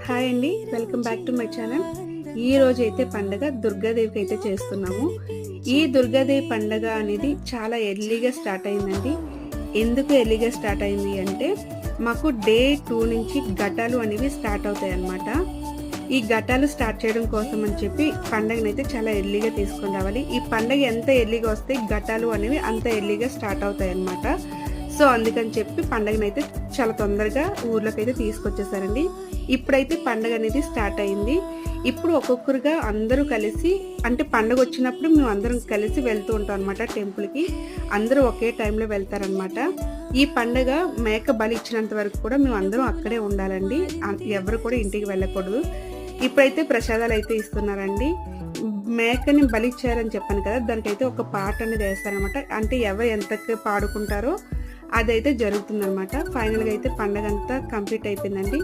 Hi అండి, welcome back to my channel. ఈ రోజు అయితే పండగ దుర్గాదేవికి అయితే చేస్తున్నాము. ఈ దుర్గాదేవి పండగ అనేది చాలా ఎర్లీగా స్టార్ట్ అయిందండి. ఎందుకు ఎర్లీగా స్టార్ట్ అయింది అంటే మాకు డే 2 నుంచి ఘటాలు అనేవి స్టార్ట్ అవుతాయి అన్నమాట. ఈ ఘటాలు స్టార్ట్ చేయడం కోసం అని చెప్పి పండగనైతే చాలా ఎర్లీగా తీసుకొని రావాలి. ఈ పండగ ఎంత ఎర్లీగా వస్తే ఘటాలు అనేవి అంత ఎర్లీగా స్టార్ట్ అవుతాయి అన్నమాట. సో అందుకని చెప్పి పండగనైతే చాలా తొందరగా ఊర్లోకి అయితే తీసుకొచ్చేసారండి. ఇప్పుడైతే పండగ అనేది స్టార్ట్ అయింది. ఇప్పుడు ఒక్కొక్కరుగా అందరూ కలిసి, అంటే పండగ వచ్చినప్పుడు మేము అందరం కలిసి వెళ్తూ ఉంటాం అనమాట టెంపుల్కి. అందరూ ఒకే టైంలో వెళ్తారనమాట. ఈ పండగ మేక బలి ఇచ్చినంత వరకు కూడా మేము అందరం అక్కడే ఉండాలండి. ఎవరు కూడా ఇంటికి వెళ్ళకూడదు. ఇప్పుడైతే ప్రసాదాలు అయితే ఇస్తున్నారండి. మేకని బలి ఇచ్చారని చెప్పాను కదా, దానికైతే ఒక పాట అనేది వేస్తారనమాట. అంటే ఎవరు ఎంతకు పాడుకుంటారో అదైతే జరుగుతుందన్నమాట. ఫైనల్గా అయితే పండగ అంతా కంప్లీట్ అయిపోయిందండి.